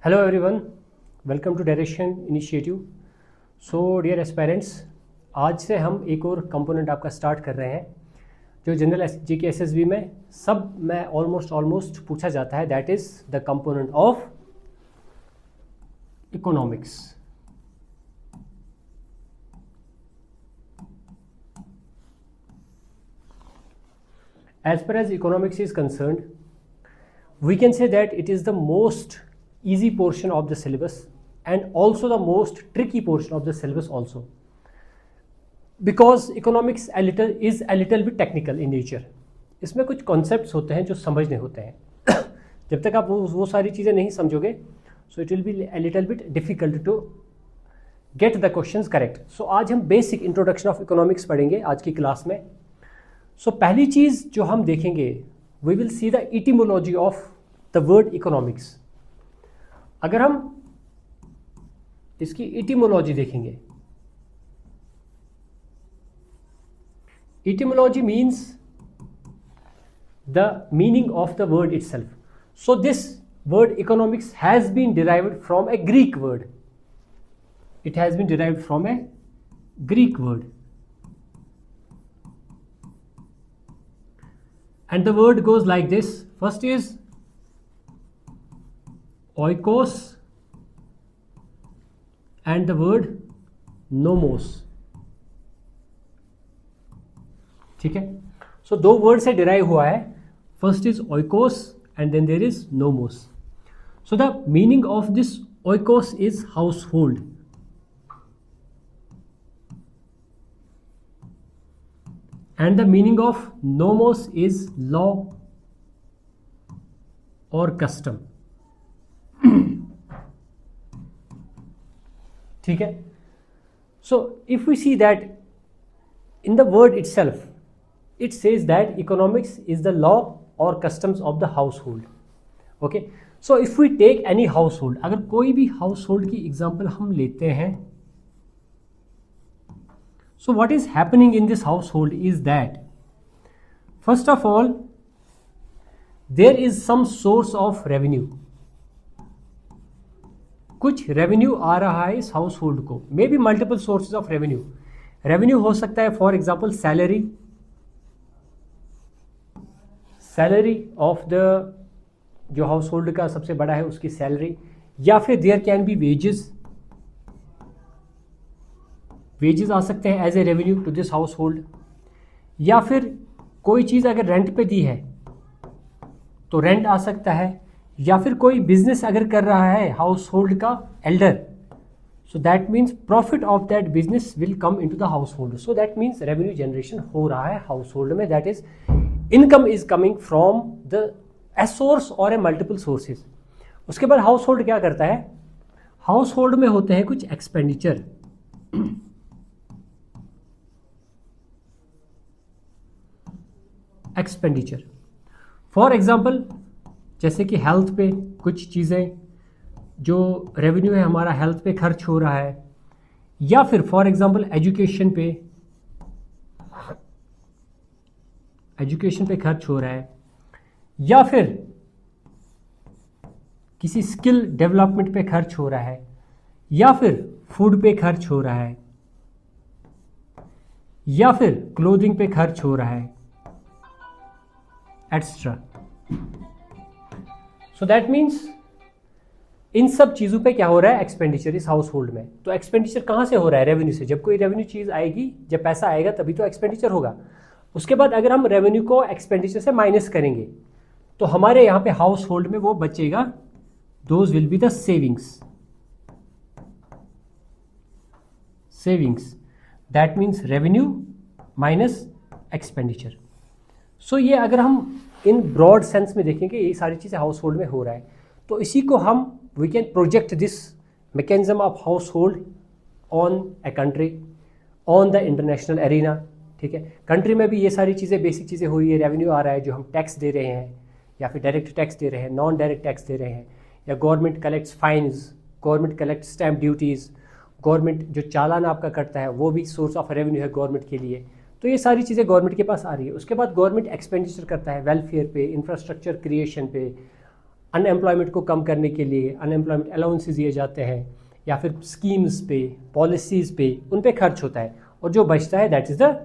Hello everyone, welcome to direction initiative. So dear aspirants, आज से हम एक और कंपोनेंट आपका स्टार्ट कर रहे हैं जो जनरल जीके एसएसबी में सब में ऑलमोस्ट पूछा जाता है, that is the component of economics. As far as economics is concerned, we can say that it is the most easy portion of the syllabus and also the most tricky portion of the syllabus also, because economics is a little bit technical in nature. इसमें कुछ concepts होते हैं जो समझने होते हैं जब तक आप वो सारी चीज़ें नहीं समझोगे, so it will be a little bit difficult to get the questions correct. So आज हम basic introduction of economics पढ़ेंगे आज की क्लास में। पहली चीज़ जो हम देखेंगे, we will see the etymology of the word economics. अगर हम इसकी इटिमोलॉजी देखेंगे, etymology means the meaning of the word itself. So this word economics has been derived from a Greek word. It has been derived from a Greek word, and the word goes like this. First is oikos and the word nomos. ठीक है, सो दो word से derive हुआ है। First is oikos and then there is nomos. So the meaning of this oikos is household, and the meaning of nomos is law or custom. ठीक है, so if we see that in the word itself, it says that economics is the law or customs of the household. Okay, so if we take any household, अगर कोई भी household की example हम लेते हैं, so what is happening in this household is that first of all there is some source of revenue. कुछ revenue आ रहा है इस हाउस होल्ड को, may be multiple sources of revenue. Revenue हो सकता है for example salary of the जो हाउस होल्ड का सबसे बड़ा है उसकी सैलरी, या फिर देयर कैन बी वेजेस आ सकते हैं as a revenue to this household, या फिर कोई चीज़ अगर रेंट पे दी है तो रेंट आ सकता है, या फिर कोई बिजनेस अगर कर रहा है हाउस होल्ड का Elder, so that means profit of that business will come into the house hold. So that means revenue generation हो रहा है हाउस होल्ड में, that is income is coming from the a source और ए multiple sources. उसके बाद house hold क्या करता है, हाउस होल्ड में होते हैं कुछ एक्सपेंडिचर। एक्सपेंडिचर फॉर एग्जाम्पल जैसे कि हेल्थ पे कुछ चीज़ें जो रेवेन्यू है हमारा हेल्थ पे खर्च हो रहा है, या फिर फॉर एग्जाम्पल एजुकेशन पे खर्च हो रहा है, या फिर किसी स्किल डेवलपमेंट पे खर्च हो रहा है, या फिर फूड पे खर्च हो रहा है, या फिर क्लोथिंग पे खर्च हो रहा है, etcetera. So that means in सब चीज़ों पे क्या हो रहा है, एक्सपेंडिचर इस हाउस होल्ड में। तो एक्सपेंडिचर कहाँ से हो रहा है, रेवेन्यू से। जब कोई रेवेन्यू चीज़ आएगी, जब पैसा आएगा तभी तो एक्सपेंडिचर होगा। उसके बाद अगर हम रेवेन्यू को एक्सपेंडिचर से माइनस करेंगे तो हमारे यहाँ पे हाउस होल्ड में वो बचेगा, those will be the savings. That means revenue minus expenditure. So ये अगर हम इन ब्रॉड सेंस में देखेंगे, ये सारी चीज़ें हाउस होल्ड में हो रहा है, तो इसी को हम we can project this mechanism of household on a country, on the international arena. ठीक है, कंट्री में भी ये सारी चीज़ें बेसिक चीज़ें हो रही है, रेवेन्यू आ रहा है जो हम टैक्स दे रहे हैं, या फिर डायरेक्ट टैक्स दे रहे हैं, नॉन डायरेक्ट टैक्स दे रहे हैं, या government collects fines, government collect stamp duties, government जो चालान आपका कटता है वो भी सोर्स ऑफ रेवेन्यू है गवर्नमेंट के लिए। तो ये सारी चीज़ें गवर्नमेंट के पास आ रही है। उसके बाद गवर्नमेंट एक्सपेंडिचर करता है वेलफेयर पे, इंफ्रास्ट्रक्चर क्रिएशन पे, अनएम्प्लॉयमेंट को कम करने के लिए अनएम्प्लॉयमेंट अलाउंसेस दिए जाते हैं, या फिर स्कीम्स पे, पॉलिसीज़ पे, उन पे खर्च होता है, और जो बचता है दैट इज़ द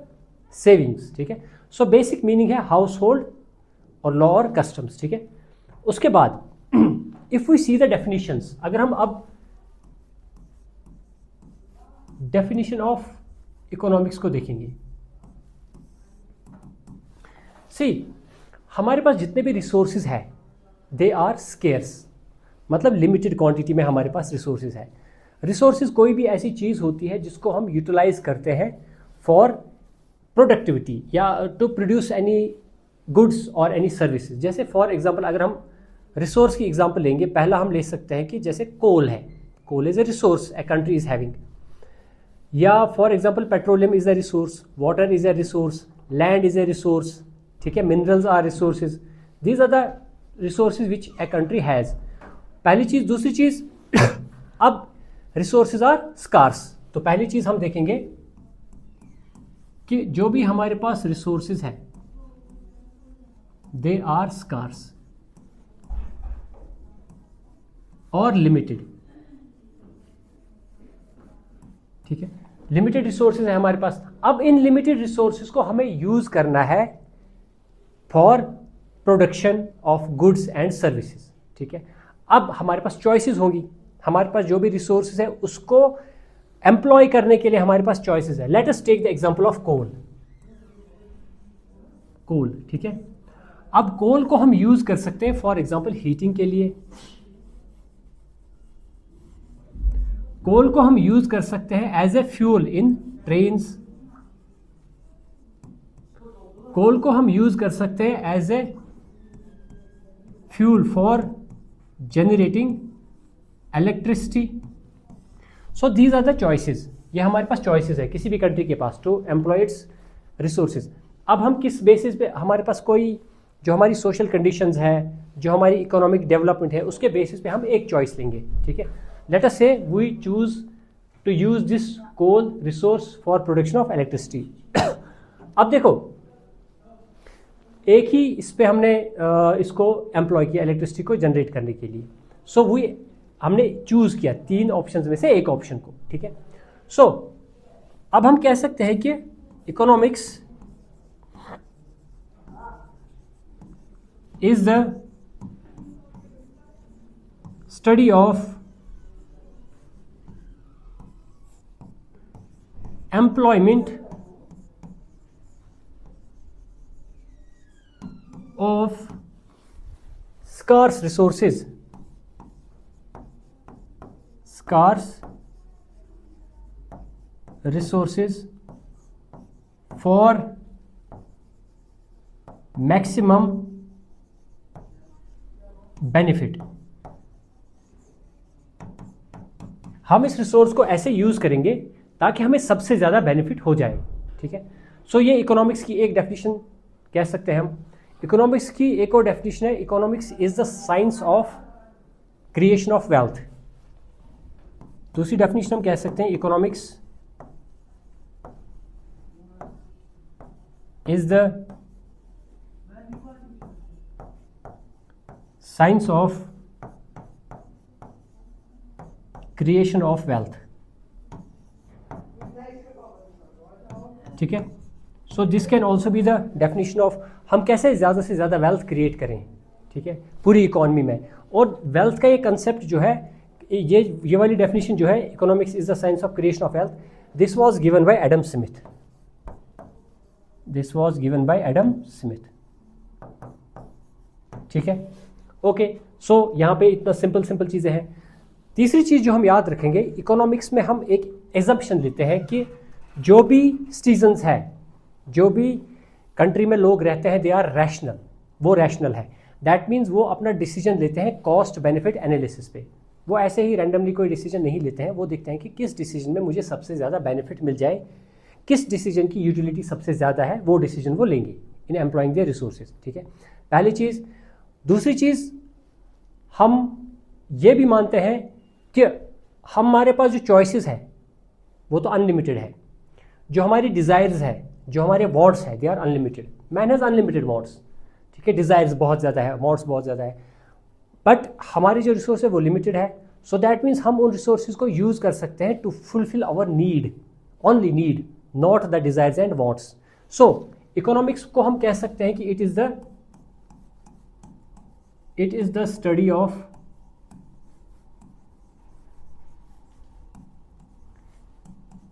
सेविंग्स। ठीक है, सो बेसिक मीनिंग है हाउस होल्ड और लॉ और कस्टम्स। ठीक है, उसके बाद if we see the definitions, अगर हम अब डेफिनेशन ऑफ इकोनॉमिक्स को देखेंगे, सी हमारे पास जितने भी रिसोर्सेज है दे आर स्केर्स, मतलब लिमिटेड क्वांटिटी में हमारे पास रिसोर्सेज है। रिसोर्सेज कोई भी ऐसी चीज़ होती है जिसको हम यूटिलाइज करते हैं फॉर प्रोडक्टिविटी या टू प्रोड्यूस एनी गुड्स और एनी सर्विसेज। जैसे फॉर एग्जांपल अगर हम रिसोर्स की एग्जांपल लेंगे, पहला हम ले सकते हैं कि जैसे कोल है, coal is a resource a country is having, या for example petroleum is a resource, water is a resource, land is a resource. ठीक है, minerals are resources, these are the resources which a country has. पहली चीज़। दूसरी चीज़ अब resources are scars, तो पहली चीज़ हम देखेंगे कि जो भी हमारे पास रिसोर्सेज हैं दे आर स्कार्स और लिमिटेड। ठीक है, लिमिटेड रिसोर्सेज है हमारे पास। अब इन लिमिटेड रिसोर्सेज को हमें यूज करना है for production of goods and services. ठीक है, अब हमारे पास चॉइसेस होंगी, हमारे पास जो भी रिसोर्सेज है उसको एम्प्लॉय करने के लिए हमारे पास चॉइसेस है। Let us take the example of coal. Coal, ठीक है, अब कोल को हम यूज कर सकते हैं फॉर एग्जांपल हीटिंग के लिए, कोल को हम यूज कर सकते हैं as a fuel in trains, coal को हम यूज कर सकते हैं as a fuel for generating electricity. So these are the choices, ये हमारे पास चॉइसेस है किसी भी कंट्री के पास टू एम्प्लॉय इट्स रिसोर्सेज। अब हम किस बेसिस पे, हमारे पास कोई जो हमारी सोशल कंडीशंस है, जो हमारी इकोनॉमिक डेवलपमेंट है, उसके बेसिस पे हम एक चॉइस लेंगे। ठीक है, let us say we choose to use this coal resource for production of electricity. अब देखो, एक ही इस पे हमने इसको एम्प्लॉय किया इलेक्ट्रिसिटी को जनरेट करने के लिए। सो हमने चूज किया तीन ऑप्शंस में से एक ऑप्शन को। ठीक है, सो अब हम कह सकते हैं कि economics is the study of employment of scarce resources, for maximum benefit. हम इस रिसोर्स को ऐसे यूज करेंगे ताकि हमें सबसे ज्यादा बेनिफिट हो जाए। ठीक है, सो ये इकोनॉमिक्स की एक डेफिनेशन कह सकते हैं हम। इकोनॉमिक्स की एक और डेफिनेशन है, economics is the science of creation of wealth. दूसरी डेफिनेशन हम कह सकते हैं, economics is the science of creation of wealth. ठीक है, so this can also be the definition of हम कैसे ज़्यादा से ज़्यादा वेल्थ क्रिएट करें। ठीक है, पूरी इकोनॉमी में। और वेल्थ का ये कंसेप्ट जो है, ये वाली डेफिनेशन जो है, economics is the science of creation of wealth, this was given by Adam Smith. This was given by Adam Smith. ठीक है, ओके, सो यहाँ पे इतना सिंपल चीज़ें हैं। तीसरी चीज़ जो हम याद रखेंगे, इकोनॉमिक्स में हम एक एजम्पशन लेते हैं कि जो भी सिटीजन्स हैं, जो भी कंट्री में लोग रहते हैं, दे आर रैशनल, वो रैशनल है। दैट मीन्स वो अपना डिसीजन लेते हैं कॉस्ट बेनिफिट एनालिसिस पे। वो ऐसे ही रैंडमली कोई डिसीजन नहीं लेते हैं, वो देखते हैं कि किस डिसीजन में मुझे सबसे ज़्यादा बेनिफिट मिल जाए, किस डिसीजन की यूटिलिटी सबसे ज़्यादा है, वो डिसीजन वो लेंगे इन एम्प्लॉइंग देयर रिसोर्सेज। ठीक है, पहली चीज़। दूसरी चीज़, हम ये भी मानते हैं कि हमारे पास जो चॉइसेस है वो तो अनलिमिटेड है, जो हमारी डिज़ायर्स है, जो हमारे वांट्स है, they are unlimited. Man has unlimited wants. ठीक है, डिज़ायर्स बहुत ज़्यादा है, वांट्स बहुत ज़्यादा है। बट हमारी जो रिसोर्स है वो लिमिटेड है, सो दैट मीन्स हम उन रिसोर्सेज को यूज कर सकते हैं to fulfil our need, only need, not the desires and wants. So economics को हम कह सकते हैं कि it is the study of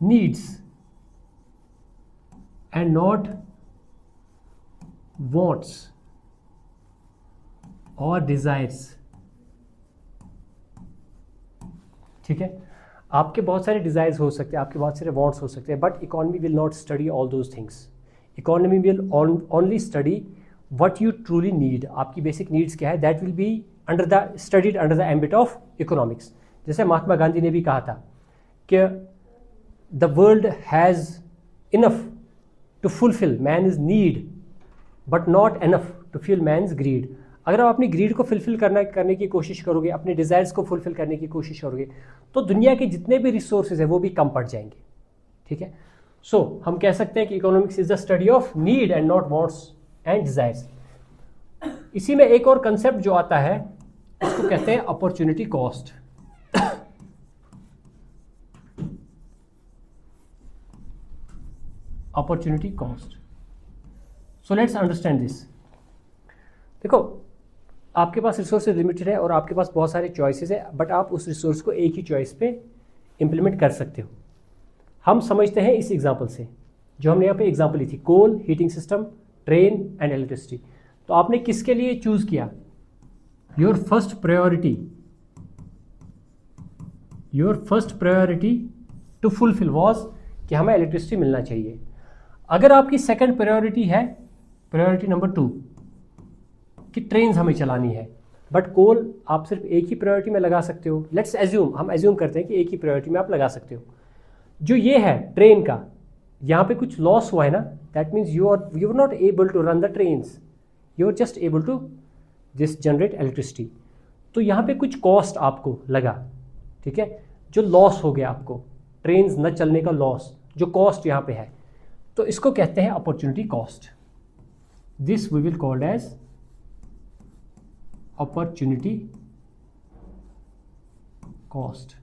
needs and not wants or desires। ठीक है, आपके बहुत सारे डिजायर्स हो सकते हैं, आपके बहुत सारे वांट्स हो सकते हैं, but economy will not study all those things. Economy will only study what you truly need. आपकी बेसिक नीड्स क्या है, that will be studied under the ambit of economics. जैसे महात्मा गांधी ने भी कहा था कि the world has enough to fulfill man's need but not enough to fill man's greed। अगर आप अपनी ग्रीड को फुलफिल करने की कोशिश करोगे, अपने डिजायर्स को फुलफिल करने की कोशिश करोगे, तो दुनिया के जितने भी रिसोर्सेज हैं वो भी कम पड़ जाएंगे। ठीक है, सो हम कह सकते हैं कि economics is the study of need and not wants and desires. इसी में एक और कंसेप्ट जो आता है उसको कहते हैं opportunity cost. Opportunity cost, so let's understand this. देखो, आपके पास रिसोर्सेज लिमिटेड है और आपके पास बहुत सारे चॉइसेस है, बट आप उस रिसोर्स को एक ही चॉइस पे इंप्लीमेंट कर सकते हो। हम समझते हैं इस एग्जांपल से, जो हमने यहाँ पे एग्जांपल ली थी, coal, heating system, train and electricity. तो आपने किसके लिए चूज किया? Your first priority to fulfil was कि हमें इलेक्ट्रिसिटी मिलना चाहिए। अगर आपकी सेकंड प्रायोरिटी है, प्रायोरिटी नंबर 2 कि ट्रेन्स हमें चलानी है, बट कोल आप सिर्फ एक ही प्रायोरिटी में लगा सकते हो। लेट्स एज्यूम, हम एज्यूम करते हैं कि एक ही प्रायोरिटी में आप लगा सकते हो। जो ये है ट्रेन का, यहाँ पे कुछ लॉस हुआ है ना, that means you are not able to run the trains, you are just able to this generate electricity. तो यहाँ पे कुछ कॉस्ट आपको लगा, ठीक है, जो लॉस हो गया आपको, ट्रेन्स न चलने का लॉस, जो कॉस्ट यहाँ पे है, तो इसको कहते हैं opportunity cost. This we will called as opportunity cost.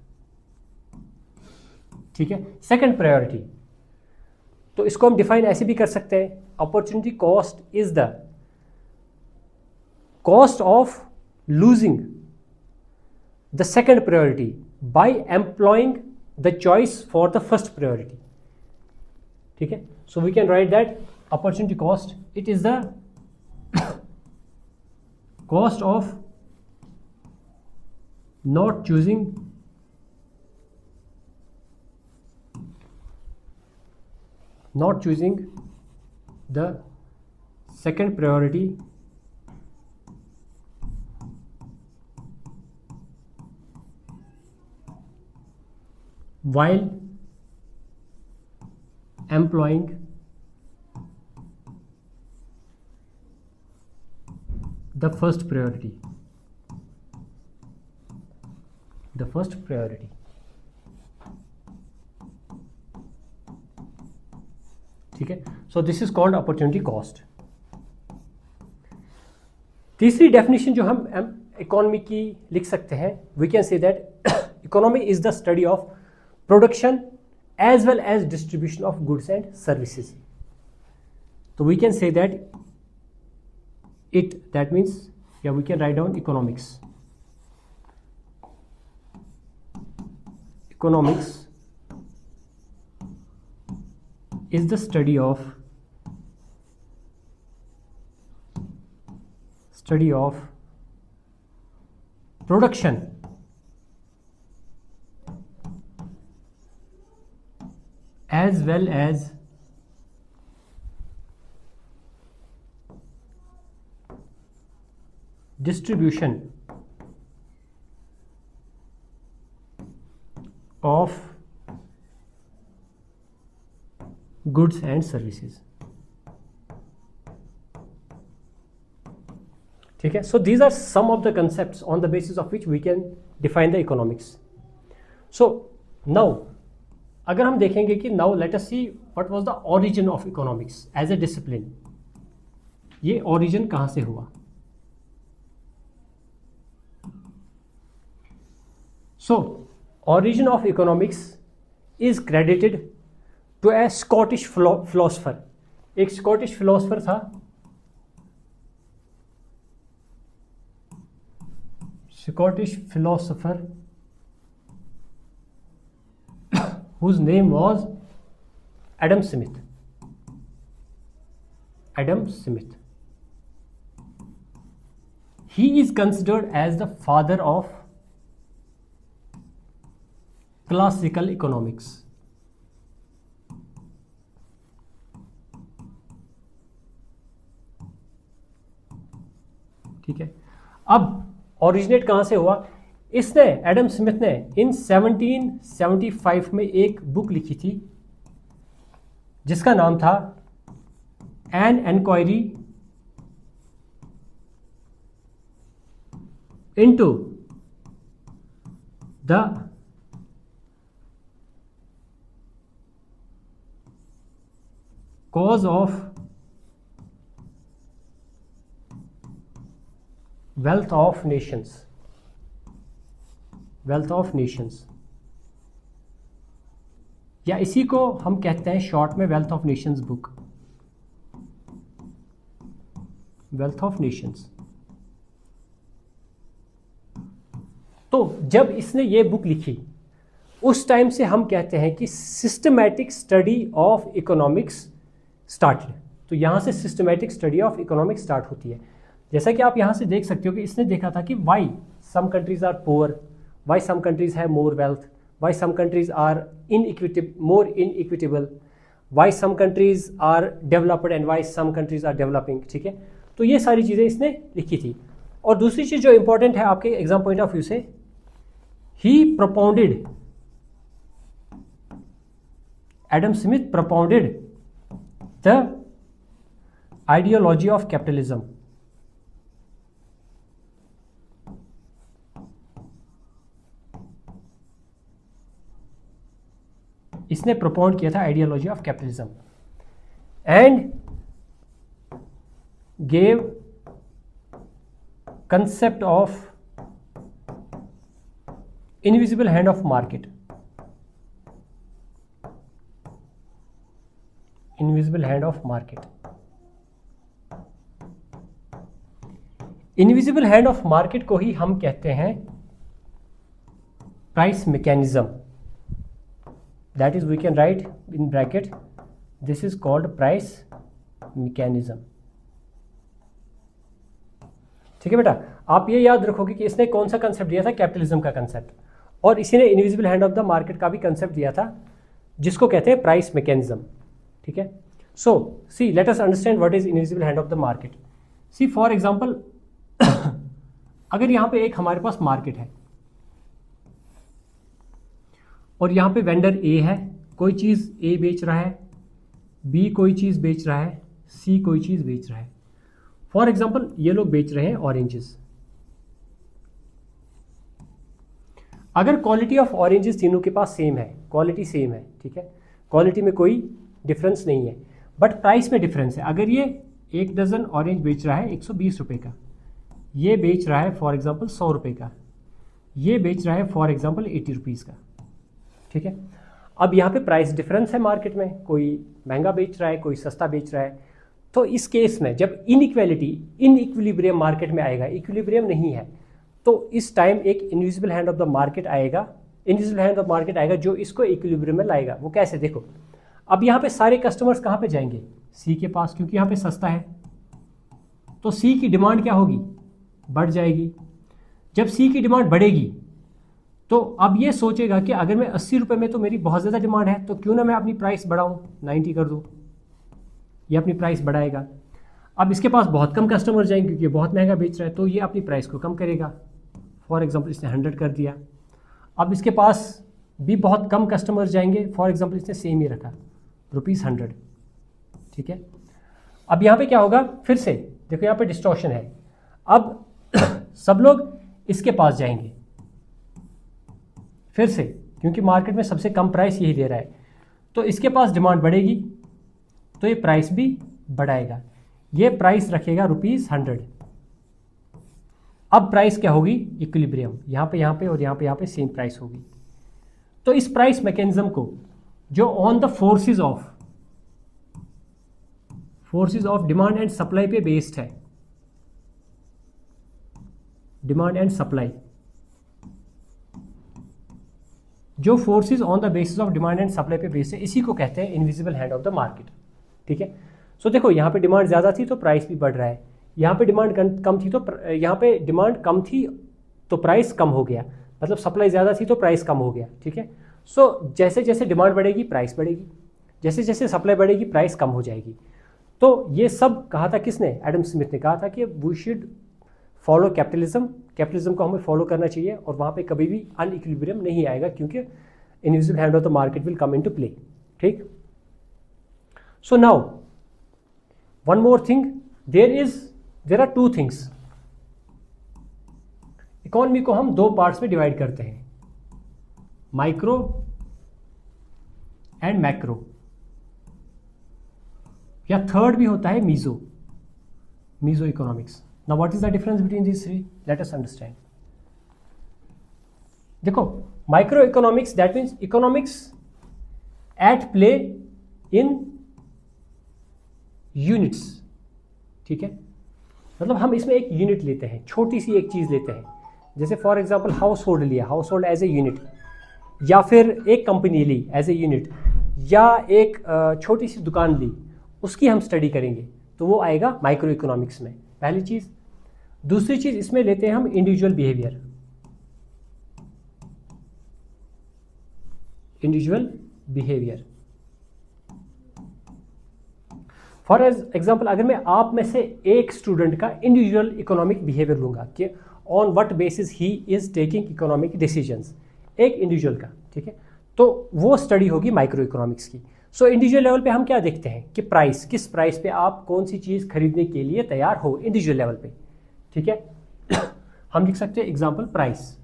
ठीक है, सेकंड प्रायोरिटी, तो इसको हम डिफाइन ऐसे भी कर सकते हैं, opportunity cost is the cost of losing the second priority by employing the choice for the first priority. ठीक है, so we can write that opportunity cost, it is the cost of not choosing the second priority while employing the first priority। ठीक है, so this is called opportunity cost. तीसरी definition जो हम economy की लिख सकते हैं, we can say that economy is the study of production as well as distribution of goods and services. तो we can say that that means, yeah, we can write down economics is the study of production as well as distribution of goods and services। ठीक है, so these are some of the concepts on the basis of which we can define the economics। so now अगर हम देखेंगे कि now let us see what was the origin of economics as a discipline, ये origin कहाँ से हुआ। सो origin of economics is credited to a Scottish philosopher. एक Scottish philosopher था, Scottish philosopher whose name was Adam Smith. Adam Smith. He is considered as the father of classical economics. ठीक है, अब originate कहां से हुआ? इसने, एडम स्मिथ ने इन 1775 में एक बुक लिखी थी जिसका नाम था an enquiry into the cause of wealth of nations. Wealth of nations, या इसी को हम कहते हैं शॉर्ट में wealth of Nations book, wealth of Nations. तो जब इसने ये बुक लिखी उस टाइम से हम कहते हैं कि systematic study of economics start है। तो यहां से systematic study of economics start होती है। जैसा कि आप यहां से देख सकते हो कि इसने देखा था कि why some countries are poor, why some countries have more wealth, why some countries are more inequitable, why some countries are developed and why some countries are developing. ठीक है, तो ये सारी चीजें इसने लिखी थी। और दूसरी चीज जो इंपॉर्टेंट है आपके एग्जाम पॉइंट ऑफ व्यू से, he propounded, Adam Smith propounded the ideology of capitalism. इसने प्रोपाउंड किया था ideology of capitalism and gave concept of invisible hand of market, invisible hand of market. Invisible hand of market को ही हम कहते हैं price mechanism. That is we can write in bracket, this is called price mechanism. ठीक है बेटा, आप ये याद रखोगे कि इसने कौन सा कंसेप्ट दिया था? कैपिटलिज्म का कंसेप्ट। और इसी ने invisible hand of the market का भी कंसेप्ट दिया था जिसको कहते हैं प्राइस मैकेनिज्म। ठीक है, so see let us understand what is invisible hand of the market. See for example, अगर यहां पे एक हमारे पास मार्केट है और यहां पे वेंडर ए है, कोई चीज ए बेच रहा है, बी कोई चीज बेच रहा है, सी कोई चीज बेच रहा है। फॉर एग्जांपल ये लोग बेच रहे हैं ऑरेंजेस। अगर क्वालिटी ऑफ ऑरेंजेस तीनों के पास सेम है, क्वालिटी सेम है, ठीक है, क्वालिटी में कोई डिफरेंस नहीं है, बट प्राइस में डिफरेंस है। अगर ये एक डजन ऑरेंज बेच रहा है 120 रुपए का, ये बेच रहा है फॉर एग्जांपल 100 रुपए का, ये बेच रहा है फॉर एग्जांपल 80 रुपीज़ का। ठीक है, अब यहाँ पे प्राइस डिफरेंस है मार्केट में, कोई महंगा बेच रहा है, कोई सस्ता बेच रहा है। तो इस केस में जब इनइक्वालिटी, इनइक्विलिब्रियम मार्केट में आएगा, इक्विलिब्रियम नहीं है, तो इस टाइम एक invisible hand of the market आएगा, इनविजिबल हैंड ऑफ मार्केट आएगा जो इसको इक्विलिब्रियम में लाएगा। वो कैसे? देखो, अब यहाँ पे सारे कस्टमर्स कहाँ पे जाएंगे? सी के पास, क्योंकि यहाँ पे सस्ता है। तो सी की डिमांड क्या होगी? बढ़ जाएगी। जब सी की डिमांड बढ़ेगी तो अब ये सोचेगा कि अगर मैं 80 रुपये में तो मेरी बहुत ज़्यादा डिमांड है, तो क्यों ना मैं अपनी प्राइस बढ़ाऊँ, 90 कर दूँ। ये अपनी प्राइस बढ़ाएगा। अब इसके पास बहुत कम कस्टमर जाएंगे क्योंकि ये बहुत महंगा बेच रहा है, तो ये अपनी प्राइस को कम करेगा। फॉर एग्जांपल इसने 100 कर दिया। अब इसके पास भी बहुत कम कस्टमर जाएंगे, फॉर एग्जांपल इसने सेम ही रखा, ₹100। ठीक है, अब यहाँ पे क्या होगा? फिर से देखो, यहाँ पे डिस्टॉर्शन है। अब सब लोग इसके पास जाएंगे फिर से, क्योंकि मार्केट में सबसे कम प्राइस यही दे रहा है, तो इसके पास डिमांड बढ़ेगी तो ये प्राइस भी बढ़ाएगा। ये प्राइस रखेगा ₹100। अब प्राइस क्या होगी, इक्विलिब्रियम, यहाँ पे और यहाँ पे सेम प्राइस होगी। तो इस प्राइस मैकेनिज्म को जो on the forces of demand and supply पे बेस्ड है, डिमांड एंड सप्लाई, जो forces on the basis of demand and supply पे बेस्ड है, इसी को कहते हैं invisible hand of the market. ठीक है, सो देखो यहाँ पे डिमांड ज़्यादा थी तो प्राइस भी बढ़ रहा है, यहाँ पे डिमांड कम थी तो यहाँ पे डिमांड कम थी तो प्राइस कम हो गया, मतलब सप्लाई ज़्यादा थी तो प्राइस कम हो गया। ठीक है, सो जैसे जैसे डिमांड बढ़ेगी प्राइस बढ़ेगी, जैसे जैसे सप्लाई बढ़ेगी प्राइस कम हो जाएगी। तो ये सब कहा था किसने, एडम स्मिथ ने कहा था कि वी शुड फॉलो कैपिटलिज्म को हमें फॉलो करना चाहिए, और वहाँ पे कभी भी अनइक्विलिब्रियम नहीं आएगा, क्योंकि invisible hand of the market will come into play. ठीक, so now one more thing, there are two things. Economy को हम दो पार्ट्स में डिवाइड करते हैं, माइक्रो एंड मैक्रो, या थर्ड भी होता है meso economics. Now what is the difference between these three? Let us understand. देखो, micro economics that means economics at play in units. ठीक है, मतलब हम इसमें एक यूनिट लेते हैं, छोटी सी एक चीज़ लेते हैं, जैसे फॉर एग्जांपल हाउस होल्ड लिया, household as a unit, या फिर एक कंपनी ली एज ए यूनिट, या एक छोटी सी दुकान ली, उसकी हम स्टडी करेंगे, तो वो आएगा माइक्रो इकोनॉमिक्स में, पहली चीज़। दूसरी चीज़ इसमें लेते हैं हम इंडिविजुअल बिहेवियर, फॉर एग्जाम्पल अगर मैं आप में से एक स्टूडेंट का इंडिविजुअल इकोनॉमिक बिहेवियर लूंगा कि on what basis he is taking economic decisions, एक इंडिविजुअल का, ठीक है, तो वो स्टडी होगी माइक्रो इकोनॉमिक्स की। सो इंडिविजुअल लेवल पे हम क्या देखते हैं कि प्राइस, किस प्राइस पे आप कौन सी चीज़ खरीदने के लिए तैयार हो इंडिविजुअल लेवल पे। ठीक है, हम लिख सकते हैं एग्जांपल प्राइस।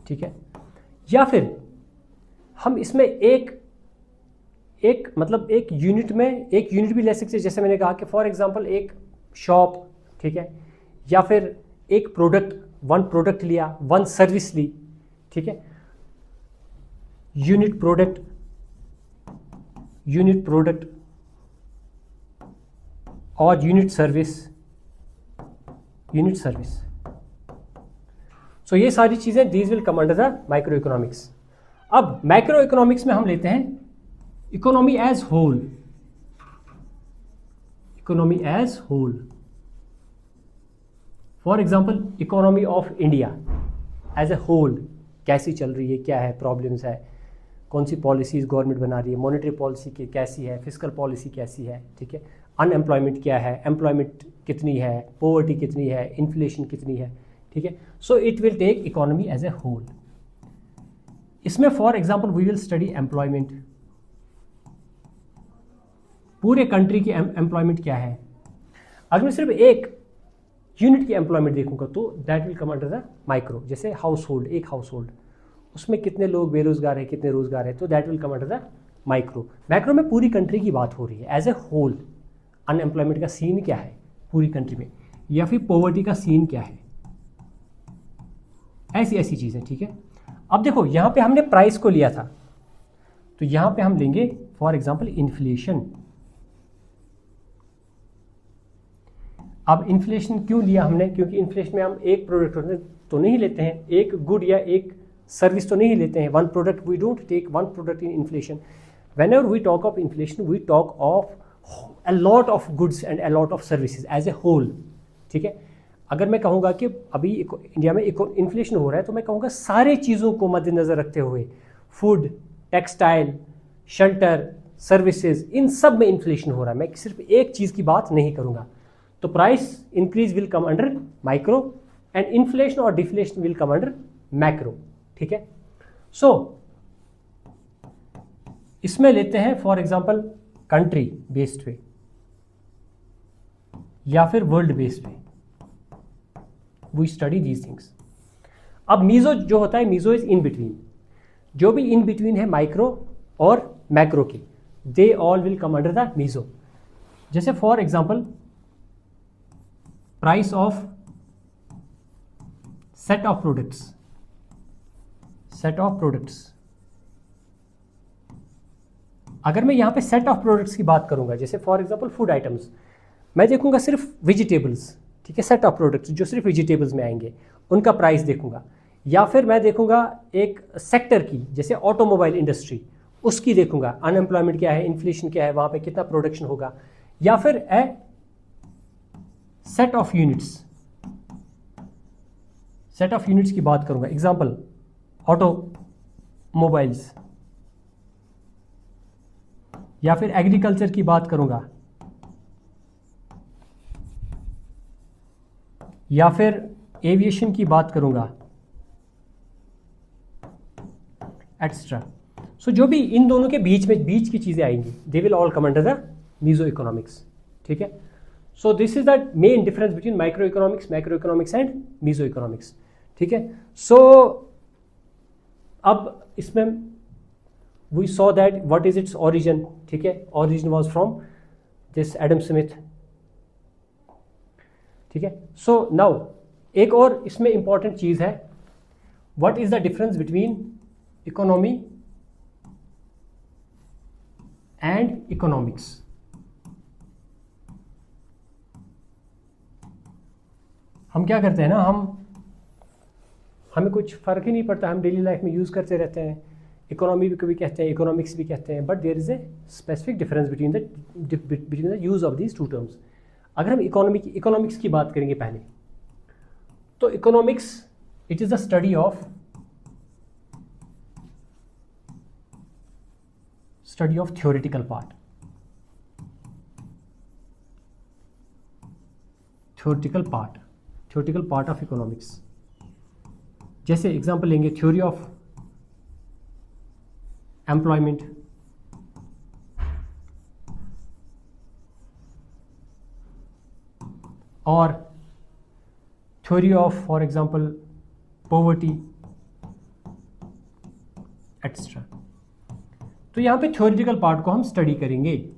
ठीक है, या फिर हम इसमें एक मतलब एक यूनिट में एक यूनिट भी ले सकते हैं, जैसे मैंने कहा कि फॉर एग्जांपल एक शॉप, ठीक है, या फिर एक प्रोडक्ट, वन प्रोडक्ट लिया, वन सर्विस ली। ठीक है, यूनिट प्रोडक्ट और यूनिट सर्विस। सो ये सारी चीजें these will come under the micro economics. अब मैक्रो इकोनॉमिक्स में हम लेते हैं economy as whole, for example economy of India as a whole कैसी चल रही है, क्या है प्रॉब्लम्स है, कौन सी पॉलिसीज गवर्नमेंट बना रही है, मॉनेटरी पॉलिसी कैसी है, फिस्कल पॉलिसी कैसी है। ठीक है, अनएम्प्लॉयमेंट क्या है, एम्प्लॉयमेंट कितनी है, पॉवर्टी कितनी है, इन्फ्लेशन कितनी है। ठीक है, so it will take economy as a whole. इसमें for example we will study employment, पूरे कंट्री की एम्प्लॉयमेंट क्या है। अगर मैं सिर्फ एक यूनिट की एम्प्लॉयमेंट देखूंगा तो that will come under the micro, जैसे हाउस होल्ड, एक हाउस होल्ड, उसमें कितने लोग बेरोजगार है, कितने रोजगार है, तो that will come under the micro. Macro में पूरी कंट्री की बात हो रही है एज ए होल, अनएम्प्लॉयमेंट का सीन क्या है पूरी कंट्री में, या फिर पॉवर्टी का सीन क्या है, ऐसी चीजें। ठीक है, अब देखो यहाँ पे हमने प्राइस को लिया था, तो यहाँ पे हम लेंगे फॉर एग्जांपल इन्फ्लेशन। अब इन्फ्लेशन क्यों लिया हमने, क्योंकि इन्फ्लेशन में हम एक प्रोडक्ट तो नहीं लेते हैं, एक गुड या एक सर्विस तो नहीं लेते हैं, one product, we don't take one product in inflation. Whenever we talk of inflation we talk of a lot of goods and a lot of services as a whole। ठीक है, अगर मैं कहूँगा कि अभी इंडिया में इन्फ्लेशन हो रहा है, तो मैं कहूँगा सारे चीज़ों को मद्देनज़र रखते हुए, फूड, टेक्सटाइल, शेल्टर, सर्विसेज, इन सब में इन्फ्लेशन हो रहा है, मैं सिर्फ एक चीज़ की बात नहीं करूँगा। तो price increase will come under micro and inflation और deflation will come under macro. ठीक है, सो इसमें लेते हैं फॉर एग्जांपल कंट्री बेस्ड पे या फिर वर्ल्ड बेस्ड पे, वी स्टडी दीज थिंग्स। अब मीजो जो होता है, मीजो इज इन बिटवीन, जो भी इन बिटवीन है माइक्रो और मैक्रो के, they all will come under the meso. जैसे for example price of set of products, set of products. अगर मैं यहां पे सेट ऑफ प्रोडक्ट्स की बात करूंगा, जैसे फॉर एग्जांपल फूड आइटम्स, मैं देखूंगा सिर्फ वेजिटेबल्स, ठीक है, सेट ऑफ प्रोडक्ट्स जो सिर्फ वेजिटेबल्स में आएंगे उनका प्राइस देखूंगा। या फिर मैं देखूंगा एक सेक्टर की, जैसे ऑटोमोबाइल इंडस्ट्री, उसकी देखूंगा अनएम्प्लॉयमेंट क्या है, इन्फ्लेशन क्या है, वहां पे कितना प्रोडक्शन होगा। या फिर a set of units, set of units की बात करूंगा, एग्जांपल ऑटोमोबाइल्स। या फिर एग्रीकल्चर की बात करूंगा, या फिर एविएशन की बात करूंगा, एक्स्ट्रा। सो जो भी इन दोनों के बीच की चीजें आएंगी, they will all come under the meso economics, ठीक है। So this is the main difference between micro economics and meso economics, ठीक है। सो अब इसमें we saw that what is its origin, ठीक है, origin was from this Adam Smith, ठीक है। सो नाउ एक और इसमें इंपॉर्टेंट चीज है, what is the difference between economy and economics. हम क्या करते हैं ना, हमें कुछ फर्क ही नहीं पड़ता, हम डेली लाइफ में यूज करते रहते हैं, इकोनॉमी भी कहते हैं, इकोनॉमिक्स भी कहते हैं, but there is a specific difference between the use of these two terms. अगर हम इकोनॉमिक्स की बात करेंगे पहले, तो economics it is the study of theoretical part, theoretical part of economics. जैसे एग्जांपल लेंगे, थ्योरी ऑफ एम्प्लॉयमेंट, और theory of for example poverty, extra. तो यहां पे थ्योरेटिकल पार्ट को हम स्टडी करेंगे,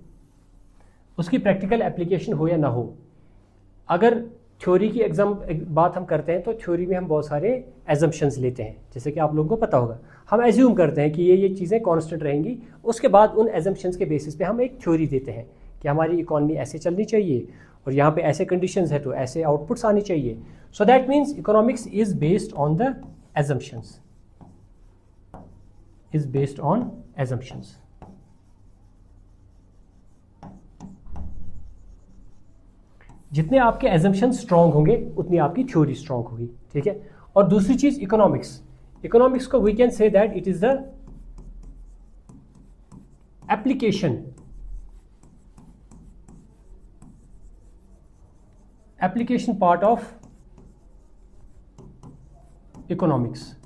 उसकी प्रैक्टिकल एप्लीकेशन हो या ना हो। अगर थ्योरी की बात हम करते हैं, तो थ्योरी में हम बहुत सारे एजम्पशंस लेते हैं, जैसे कि आप लोगों को पता होगा, हम एज्यूम करते हैं कि ये चीज़ें कांस्टेंट रहेंगी, उसके बाद उन एजम्पशंस के बेसिस पे हम एक थ्योरी देते हैं कि हमारी इकॉनमी ऐसे चलनी चाहिए और यहाँ पे ऐसे कंडीशंस है तो ऐसे आउटपुट्स आनी चाहिए। So that means economics is based on the assumptions, is based on assumptions. जितने आपके एजम्पशन स्ट्रांग होंगे उतनी आपकी थ्योरी स्ट्रांग होगी, ठीक है। और दूसरी चीज इकोनॉमिक्स को we can say that it is the application part of economics.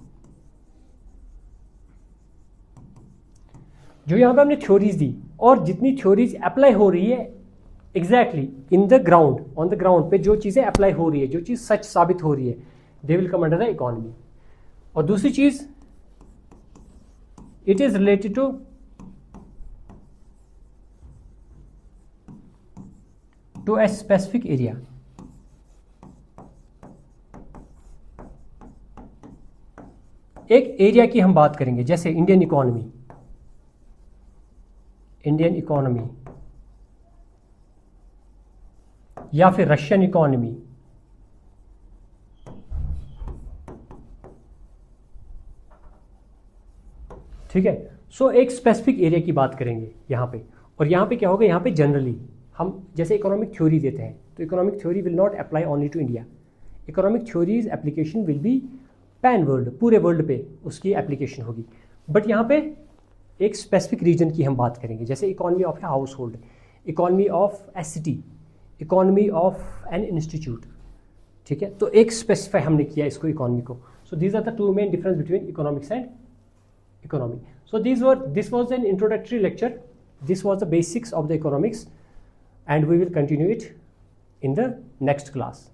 जो यहां पे हमने थ्योरीज दी, और जितनी थ्योरीज अप्लाई हो रही है exactly in the ground, on the ground पे जो चीजें अप्लाई हो रही है, जो चीज सच साबित हो रही है, they will come under the economy. और दूसरी चीज, it is related to a specific area. एक एरिया की हम बात करेंगे, जैसे इंडियन इकोनॉमी या फिर रशियन इकोनॉमी, ठीक है। सो एक स्पेसिफिक एरिया की बात करेंगे यहां पे, और यहां पे क्या होगा, यहां पे जनरली हम जैसे इकोनॉमिक थ्योरी देते हैं, तो economic theory will not apply only to India, economic theories application will be pan world, पूरे वर्ल्ड पे उसकी एप्लीकेशन होगी। बट यहाँ पे एक स्पेसिफिक रीजन की हम बात करेंगे, जैसे economy of a house hold, economy of A city, economy of an institute, ठीक है। तो एक स्पेसिफाई हमने किया इसको, इकोनॉमी को। So these are the two main difference between economics and economy. So this was an introductory lecture, this was the basics of the economics, and we will continue it in the next class.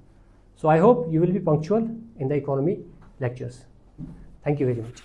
So I hope you will be punctual in the economy lectures. Thank you very much.